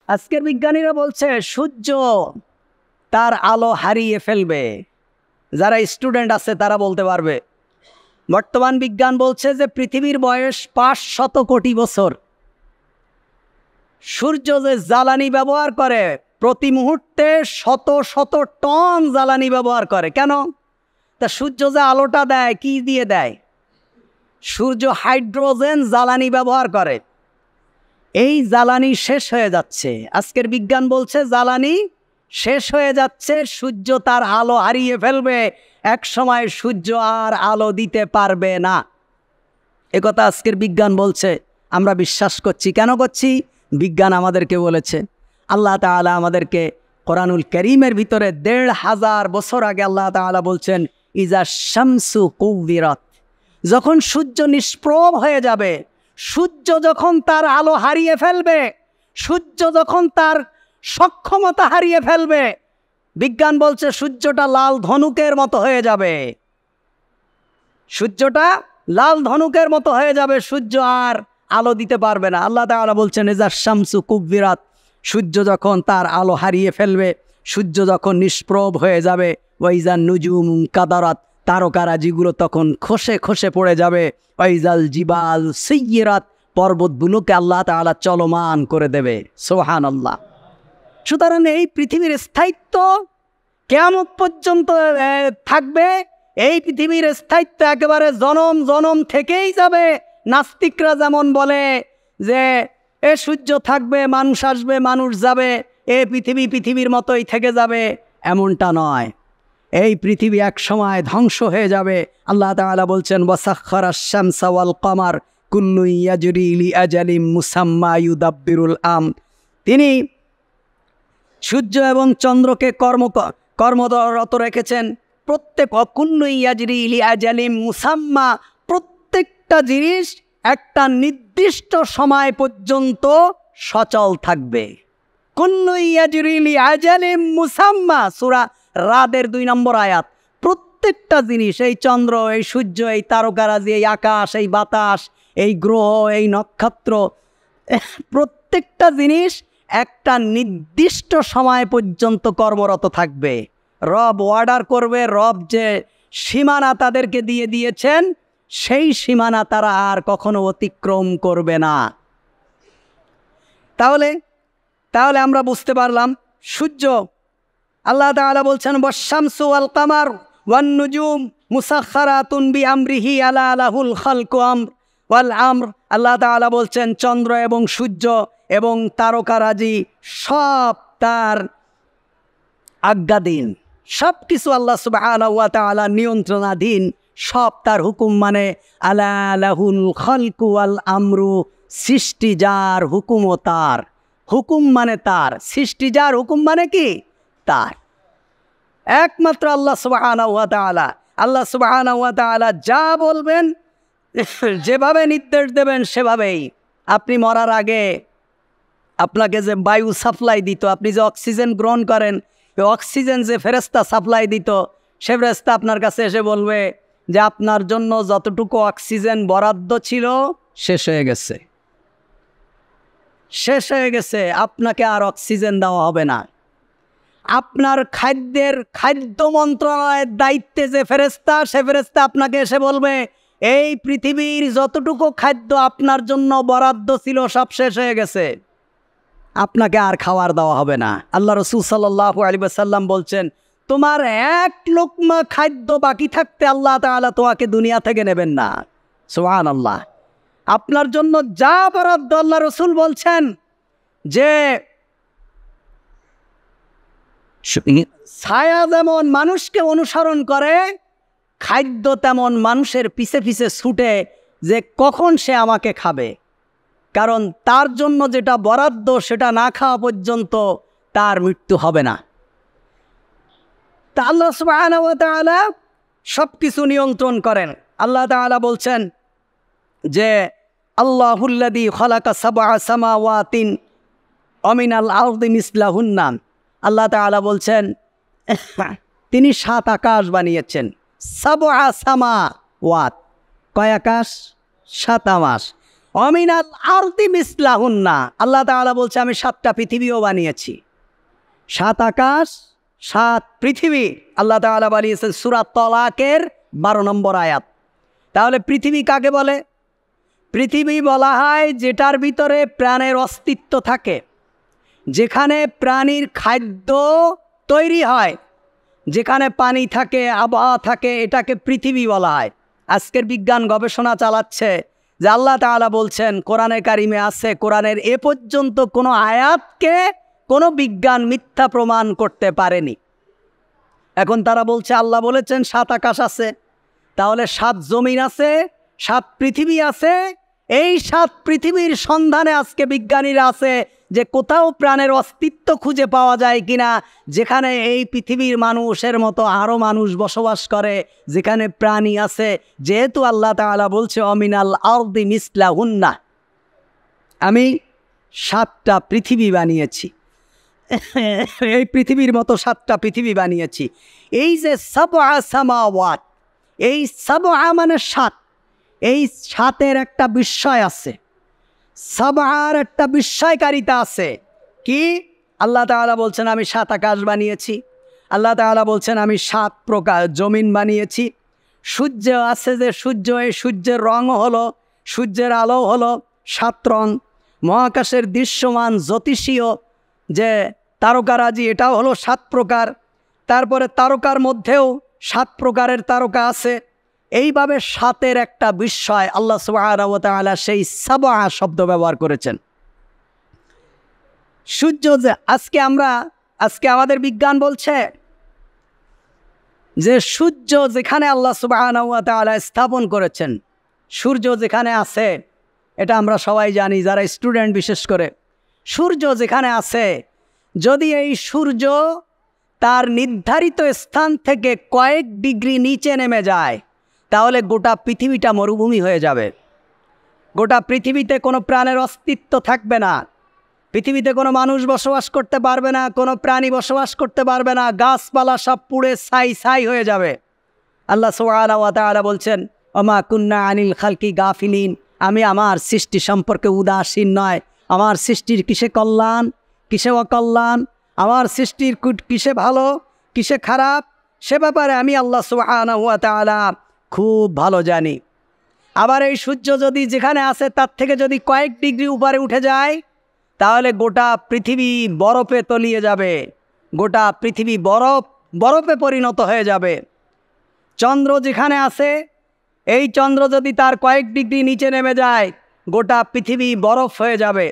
আজকের বিজ্ঞানীরা বলছে সূর্য তার আলো হারিয়ে ফেলবে। যারা স্টুডেন্ট আছে তারা বলতে পারবে। বর্তমান বিজ্ঞান বলছে যে পৃথিবীর বয়স 500 কোটি বছর। সূর্য যে জ্বালানি ব্যবহার করে প্রতি মুহূর্তে শত শত টন জ্বালানি ব্যবহার করে। কেন? তা সূর্য যে আলোটা দেয় কি দিয়ে দেয়? সূর্য হাইড্রোজেন জ্বালানি ব্যবহার করে। এই জ্বালানি শেষ হয়ে যাচ্ছে। আজকের বিজ্ঞান বলছে জ্বালানি শেষ হয়ে যাচ্ছে, সূর্য তার আলো হারিয়ে ফেলবে, এক সময় সূর্য আর আলো দিতে পারবে না। একথা আজকের বিজ্ঞান বলছে, আমরা বিশ্বাস করছি। কেন করছি? বিজ্ঞান আমাদেরকে বলেছে। আল্লাহ তাআলা আমাদেরকে কোরআনুল কারীমের ভিতরে ১৫০০ বছর আগে আল্লাহ তাআলা বলছেন ইজা শামসু কুবিরাত, যখন সূর্য নিষ্প্রভ হয়ে যাবে, সূর্য যখন তার আলো হারিয়ে ফেলবে, সূর্য যখন তার সক্ষমতা হারিয়ে ফেলবে, বিজ্ঞান বলছে সূর্যটা লাল ধনুকের মতো হয়ে যাবে। সূর্যটা লাল ধনুকের মতো হয়ে যাবে, সূর্য আর আলো দিতে পারবে না। আল্লাহ তাআলা বলছেন ইজা শামসু কুবিরাত, সূর্য যখন তার আলো হারিয়ে ফেলবে, সূর্য যখন নিষ্প্রভ হয়ে যাবে, ওয়াইজান নুজুম কাদারাত, তারকারাজিগুলো তখন খসে খসে পড়ে যাবে, ওয়াইজাল জিবাল সুইয়িরাত, পর্বতগুলোকে আল্লাহ তাআলা চলমান করে দেবে। সুবহানাল্লাহ। সুতরাং এই পৃথিবীর স্থায়িত্ব কিয়ামত পর্যন্ত থাকবে। এই পৃথিবীর স্থায়িত্ব একেবারে জনম জনম থেকেই যাবে। নাস্তিকরা যেমন বলে যে এ সূর্য থাকবে, মানুষ আসবে, মানুষ যাবে, এ পৃথিবী পৃথিবীর মতোই থেকে যাবে, এমনটা নয়। এই পৃথিবী এক সময় ধ্বংস হয়ে যাবে। আল্লাহ তাআলা বলছেন ওয়াসাখখারাশ শামসা ওয়াল কমার কুল্লুন ইয়াজরি লিআজালিম মুসাম্মা ইউদাব্বিরুল আম, তিনি সূর্য এবং চন্দ্রকে কর্মরত রেখেছেন। প্রত্যেক কুল্লুন ইয়াজরি লিআজালিম মুসাম্মা, প্রত্যেকটা জিনিস একটা নির্দিষ্ট সময় পর্যন্ত সচল থাকবে। কুল্লুন ইয়াজরি লিআজালিম মুসাম্মা, সূরা রাদের ২ নম্বর আয়াত। প্রত্যেকটা জিনিস, এই চন্দ্র, এই সূর্য, এই তারকারাজি, এই আকাশ, এই বাতাস, এই গ্রহ, এই নক্ষত্র, প্রত্যেকটা জিনিস একটা নির্দিষ্ট সময় পর্যন্ত কর্মরত থাকবে। রব অর্ডার করবে, রব যে সীমানা তাদেরকে দিয়ে দিয়েছেন সেই সীমানা তারা আর কখনো অতিক্রম করবে না। তাহলে আমরা বুঝতে পারলাম সূর্য, আল্লাহ তাআলা বলছেন ওয়াশ-শামসু ওয়াল কামার ওয়ান নুজুম মুসাখখারাতুন বিআমরিহি আলা লাহুল খালকু ওয়াল আমর। আল্লাহ তাআলা বলছেন চন্দ্র এবং সূর্য এবং তারকারাজি সব তার আজ্ঞাধীন, সব কিছু আল্লাহ সুবহানাহু ওয়া তাআলা নিয়ন্ত্রণাধীন, সব তার হুকুম মানে। আলা লাহুল খালকু ওয়াল আমরু, সৃষ্টি যার, হুকুমও তার। হুকুম মানে তার, সৃষ্টি যার, হুকুম মানে কি? তার। একমাত্র আল্লাহ সুবহানাহু ওয়া তাআলা। আল্লাহ সুবহানাহু ওয়া তাআলা যা বলবেন, যেভাবে নির্দেশ দেবেন সেভাবেই। আপনি মরার আগে আপনাকে যে বায়ু সাপ্লাই দিত, আপনি যে অক্সিজেন গ্রহণ করেন, ওই অক্সিজেন যে ফেরেশতা সাপ্লাই দিত, সে ফেরেশতা আপনার কাছে এসে বলবে যে আপনার জন্য যতটুকু অক্সিজেন বরাদ্দ ছিল শেষ হয়ে গেছে, শেষ হয়ে গেছে, আপনাকে আর অক্সিজেন দেওয়া হবে না। আপনার খাদ্য মন্ত্রণালয়ের দায়িত্বে যে ফেরেশতা, সে ফেরেশতা আপনাকে এসে বলবে এই পৃথিবীর যতটুকু খাদ্য আপনার জন্য বরাদ্দ ছিল সব শেষ হয়ে গেছে, আপনাকে আর খাবার দেওয়া হবে না। আল্লাহ রাসূল সাল্লাল্লাহু আলাইহি ওয়াসাল্লাম বলছেন তোমার এক লোকমা খাদ্য বাকি থাকতে আল্লাহ তাআলা তোমাকে দুনিয়া থেকে নেবেন না। সুবহানাল্লাহ। আপনার জন্য যা বরাদ্দ, আল্লাহ রাসূল বলছেন যে ছায়া যেমন মানুষকে অনুসরণ করে, খাদ্য তেমন মানুষের পিছে পিছে ছুটে যে কখন সে আমাকে খাবে, কারণ তার জন্য যেটা বরাদ্দ সেটা না খাওয়া পর্যন্ত তার মৃত্যু হবে না। তা আল্লাহ সুবহানাহু ওয়া তাআলা সব কিছু নিয়ন্ত্রণ করেন। আল্লাহ তাআলা বলছেন যে আল্লাহুল্লাযী খালাকা সাবআ সামাওয়াতিন ওয়া মিনাল আরদি মিসলাহুন্না, আল্লাহ তাআলা বলছেন তিনি 7 আকাশ বানিয়েছেন। সাবআ সামাওয়াত, কয় আকাশ? 7 আকাশ। অমিনাল আরদি মিসলাহুন্না, আল্লাহ তাআলা বলছে আমি 7টা পৃথিবীও বানিয়েছি। 7 আকাশ 7 পৃথিবী আল্লাহ তাআলা বানিয়েছেন সূরা তলাকের 12 নম্বর আয়াত। তাহলে পৃথিবী কাকে বলে? পৃথিবী বলা হয় যেটার ভিতরে প্রাণের অস্তিত্ব থাকে, যেখানে প্রাণীর খাদ্য তৈরি হয়, যেখানে পানি থাকে, আবহাওয়া থাকে, এটাকে পৃথিবী বলা হয়। আজকের বিজ্ঞান গবেষণা চালাচ্ছে যে আল্লাহ তাআলা বলছেন, কোরআনে কারিমে আছে, কোরআনের এ পর্যন্ত কোনো আয়াতকে কোনো বিজ্ঞান মিথ্যা প্রমাণ করতে পারেনি। এখন তারা বলছে আল্লাহ বলেছেন 7 আকাশ আছে, তাহলে 7 জমিন আছে, 7 পৃথিবী আছে। এই 7 পৃথিবীর সন্ধানে আজকে বিজ্ঞানীরা আছে যে কোথাও প্রাণের অস্তিত্ব খুঁজে পাওয়া যায় কিনা, যেখানে এই পৃথিবীর মানুষের মতো আরও মানুষ বসবাস করে, যেখানে প্রাণী আছে। যেহেতু আল্লাহ তাআলা বলছে অমিনাল আরদি মিসলাহুন্না, আমি 7টা পৃথিবী বানিয়েছি, এই পৃথিবীর মতো 7টা পৃথিবী বানিয়েছি। এই যে সাবআ সামাওয়াত, এই সাবআ মানে 7, এই 7-এর একটা বিস্ময় আছে, সাবআর একটা বিস্ময়কারিতা আছে। কি? আল্লাহ তাআলা বলছেন আমি 7 আকাশ বানিয়েছি, আল্লাহ তাআলা বলছেন আমি 7 প্রকার জমিন বানিয়েছি। সূর্য আছে, যে সূর্য, এই সূর্যের রঙও হলো, সূর্যের আলো হলো 7 রং। মহাকাশের দৃশ্যমান জ্যোতিষীয় যে তারকারাজি, এটাও হলো 7 প্রকার। তারপরে তারকার মধ্যেও 7 প্রকারের তারকা আছে। এইভাবে 7-এর একটা বিস্ময় আল্লাহ সুবহানাহু ওয়া তাআলা সেই সাবআ শব্দ ব্যবহার করেছেন। সূর্য যে আজকে আমাদের বিজ্ঞান বলছে যে সূর্য যেখানে আল্লাহ সুবহানাহু ওয়া তাআলা স্থাপন করেছেন, সূর্য যেখানে আছে, এটা আমরা সবাই জানি, যারা স্টুডেন্ট বিশেষ করে। সূর্য যেখানে আছে, যদি এই সূর্য তার নির্ধারিত স্থান থেকে কয়েক ডিগ্রি নিচে নেমে যায়, তাহলে গোটা পৃথিবীটা মরুভূমি হয়ে যাবে। গোটা পৃথিবীতে কোনো প্রাণের অস্তিত্ব থাকবে না, পৃথিবীতে কোনো মানুষ বসবাস করতে পারবে না, কোনো প্রাণী বসবাস করতে পারবে না, গাছপালা সব পুড়ে ছাই ছাই হয়ে যাবে। আল্লাহ সুবহানাহু ওয়া তাআলা বলছেন ওমা কুন্না আনিল খালকি গাফিলিন, আমি আমার সৃষ্টি সম্পর্কে উদাসীন নয়। আমার সৃষ্টির কিসে কল্যাণ, কিসে অকল্যাণ, আমার সৃষ্টির কিসে ভালো, কিসে খারাপ, সে ব্যাপারে আমি আল্লাহ সুবহানাহু ওয়া তাআলা খুব ভালো জানি। আবার এই সূর্য যদি যেখানে আছে তার থেকে যদি কয়েক ডিগ্রি উপরে উঠে যায়, তাহলে গোটা পৃথিবী বরফে তলিয়ে যাবে, গোটা পৃথিবী বরফে পরিণত হয়ে যাবে। চন্দ্র যেখানে আছে, এই চন্দ্র যদি তার কয়েক ডিগ্রি নিচে নেমে যায়, গোটা পৃথিবী বরফ হয়ে যাবে।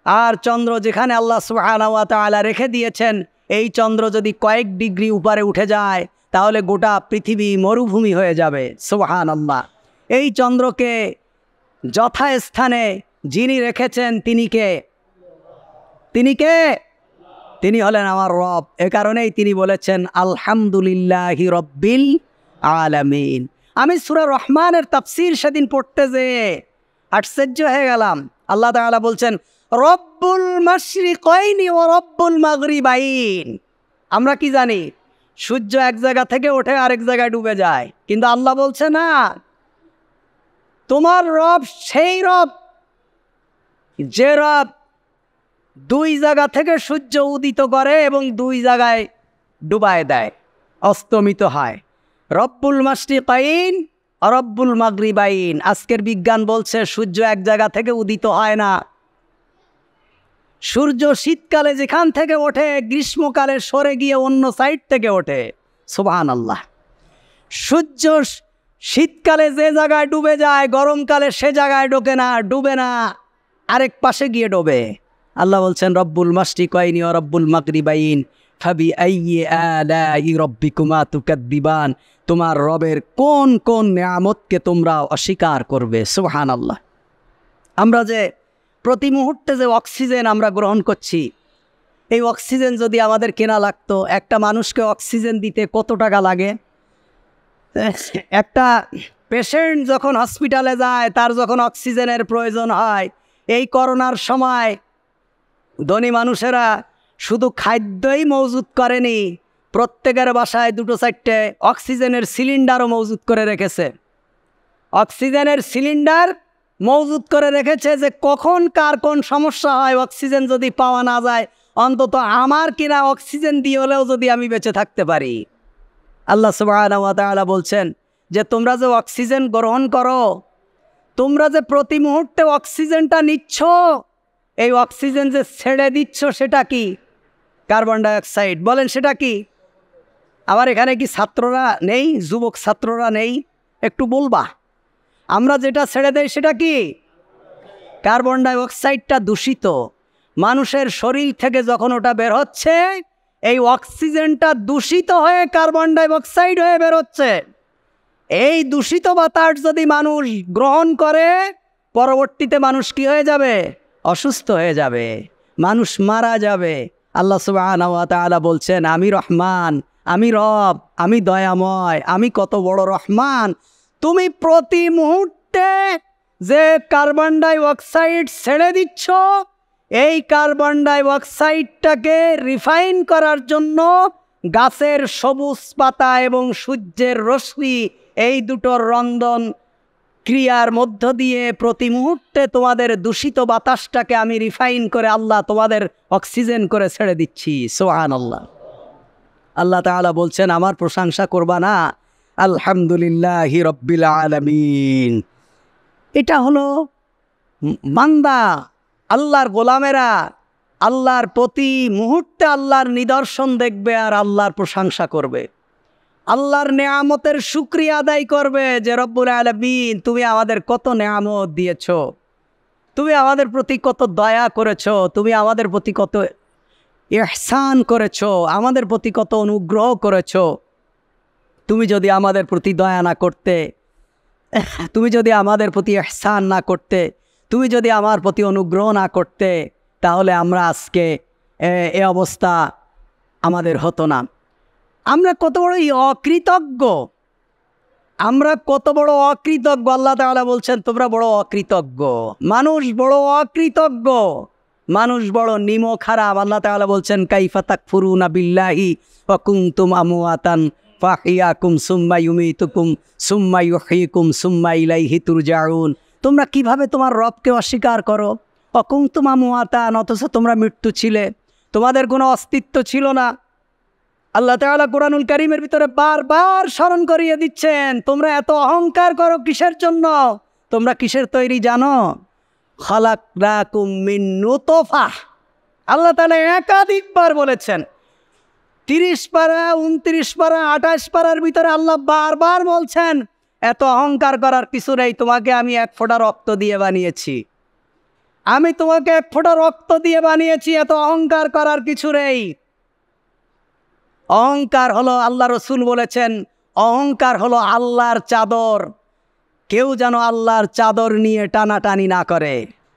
আর চন্দ্র যেখানে আল্লাহ সুবহানাহু ওয়া তাআলা রেখে দিয়েছেন, এই চন্দ্র যদি কয়েক ডিগ্রি উপরে উঠে যায়, তাহলে গোটা পৃথিবী মরুভূমি হয়ে যাবে। সুবহানাল্লাহ। এই চন্দ্রকে যথাস্থানে যিনি রেখেছেন তিনি কে? তিনি হলেন আমার রব। এ কারণেই তিনি বলেছেন আলহামদুলিল্লাহি রব্বিল আলামিন। আমি সূরা রহমানের তাফসীর সেদিন পড়তে যেয়ে আশ্চর্য হয়ে গেলাম। আল্লাহ তাআলা বলছেন রব্বুল মাশরিকাইনি ওয়া রব্বুল মাগরিবাইন। আমরা কি জানি? সূর্য এক জায়গা থেকে ওঠে আরেক জায়গায় ডুবে যায়, কিন্তু আল্লাহ বলছে না, তোমার রব সেই রব যে রব 2 জায়গা থেকে সূর্য উদিত করে এবং 2 জায়গায় ডুবায় দেয়, অস্তমিত হয়। রব্বুল মাশরিকাইন রব্বুল মাগরিবাইন। আজকের বিজ্ঞান বলছে সূর্য এক জায়গা থেকে উদিত হয় না। সূর্য শীতকালে যেখান থেকে ওঠে, গ্রীষ্মকালে সরে গিয়ে অন্য সাইড থেকে ওঠে। সুবহানাল্লাহ। সূর্য শীতকালে যে জায়গায় ডুবে যায়, গরমকালে সে জায়গায় ডুবে না, আরেক পাশে গিয়ে ডোবে। আল্লাহ বলছেন রব্বুল মাশরিকাইনি ওয়া রব্বুল মাগরিবাইন ফাবি আইয়ি আলাই রাব্বিকুমা তুকাদ্দিবান। তোমার রবের কোন কোন নিয়ামতকে তোমরা অস্বীকার করবে। সুবহানাল্লাহ। আমরা যে প্রতি মুহূর্তে যে অক্সিজেন আমরা গ্রহণ করছি, এই অক্সিজেন যদি আমাদের কেনা লাগতো, একটা মানুষকে অক্সিজেন দিতে কত টাকা লাগে? একটা পেশেন্ট যখন হসপিটালে যায়, তার যখন অক্সিজেনের প্রয়োজন হয়, এই করোনার সময় ধনী মানুষেরা শুধু খাদ্যই মজুত করেনি, প্রত্যেকের বাসায় 2-4টে অক্সিজেনের সিলিন্ডারও মজুত করে রেখেছে। অক্সিজেনের সিলিন্ডার মজুত করে রেখেছে যে কখন কার কোন সমস্যা হয়, অক্সিজেন যদি পাওয়া না যায় অন্তত আমার কিনা অক্সিজেন দিয়ে হলেও যদি আমি বেঁচে থাকতে পারি। আল্লাহ সুবহানাহু ওয়া তাআলা বলছেন যে তোমরা যে অক্সিজেন গ্রহণ করো, তোমরা যে প্রতি মুহূর্তে অক্সিজেনটা নিচ্ছ, এই অক্সিজেন যে ছেড়ে দিচ্ছ সেটা কি? Carbon dioxide. বলেন সেটা কি? আমার এখানে কি ছাত্ররা নেই, যুবক ছাত্ররা নেই? একটু বলবা। আমরা যেটা ছেড়ে দেই সেটা কি? কার্বন ডাইঅক্সাইডটা দূষিত। মানুষের শরীর থেকে যখন ওটা বের হচ্ছে, এই অক্সিজেনটা দূষিত হয়ে কার্বন ডাইঅক্সাইড হয়ে বের হচ্ছে। এই দূষিত বাতাস যদি মানুষ গ্রহণ করে, পরবর্তীতে মানুষ কি হয়ে যাবে? অসুস্থ হয়ে যাবে, মানুষ মারা যাবে। আল্লাহ সুবহানাহু ওয়া তাআলা বলছেন আমি রহমান, আমি রব, আমি দয়াময়, আমি কত বড় রহমান। তুমি প্রতি মুহূর্তে যে কার্বন ডাইঅক্সাইড ছেড়ে দিচ্ছ, এই কার্বন ডাইঅক্সাইডটাকে রিফাইন করার জন্য গাছের সবুজ পাতা এবং সূর্যের রশ্মি, এই দুটোর রন্ধন ক্রিয়ার মধ্য দিয়ে প্রতি মুহূর্তে তোমাদের দূষিত বাতাসটাকে আমি রিফাইন করে আল্লাহ তোমাদের অক্সিজেন করে ছেড়ে দিচ্ছি। সুবহানাল্লাহ। আল্লাহ তাআলা বলছেন আমার প্রশংসা করবা না? আলহামদুলিল্লাহি রাব্বিল আলামিন। এটা হলো বান্দা, আল্লাহর গোলামেরা আল্লাহর প্রতি মুহূর্তে আল্লাহর নিদর্শন দেখবে আর আল্লাহর প্রশংসা করবে, আল্লাহর নেয়ামতের শুকরিয়া আদায় করবে যে রব্বুল আলামিন তুমি আমাদের কত নেয়ামত দিয়েছ, তুমি আমাদের প্রতি কত দয়া করেছ, তুমি আমাদের প্রতি কত ইহসান করেছ, আমাদের প্রতি কত অনুগ্রহ করেছ। তুমি যদি আমাদের প্রতি দয়া না করতে, তুমি যদি আমাদের প্রতি ইহসান না করতে, তুমি যদি আমার প্রতি অনুগ্রহ না করতে, তাহলে আমরা আজকে এ অবস্থা আমাদের হতো না। আমরা কত বড় অকৃতজ্ঞ, আমরা কত বড় অকৃতজ্ঞ। আল্লাহ তাআলা বলছেন তোমরা বড় অকৃতজ্ঞ। মানুষ বড় অকৃতজ্ঞ, মানুষ বড় নিমক হারাম। আল্লাহ তাআলা বলছেন কাইফা তাকফুরুনা বিল্লাহি ওয়া কুনতুম আমওয়াতান ফাহিয়াকুম সুম্মা ইউমিতুকুম সুম্মা ইউহয়িকুম সুম্মা ইলাইহি তুরজাউন। তোমরা কিভাবে তোমার রবকে অস্বীকার করো? ওয়া কুনতুম আমওয়াতান, অথচ তোমরা মৃত্যু ছিলে, তোমাদের কোনো অস্তিত্ব ছিল না। আল্লাহ তাআলা কুরআনুল কারীমের ভিতরে বারবার স্মরণ করিয়ে দিচ্ছেন তোমরা এত অহংকার করো কিসের জন্য? তোমরা কিসের তৈরি জানো? খালাকনাকুম মিন নুতফাহ। আল্লাহ তাআলা একাধিকবার বলেছেন, 30 পারা 29 পারা 28 পারার ভিতরে আল্লাহ বারবার বলছেন এত অহংকার করার কিছু নেই, তোমাকে আমি 1 ফোঁটা রক্ত দিয়ে বানিয়েছি, আমি তোমাকে 1 ফোঁটা রক্ত দিয়ে বানিয়েছি, এত অহংকার করার কিছু নেই। অহংকার হলো, আল্লাহ রসুল বলেছেন অহংকার হলো আল্লাহর চাদর, কেউ যেন আল্লাহর চাদর নিয়ে টানাটানি না করে।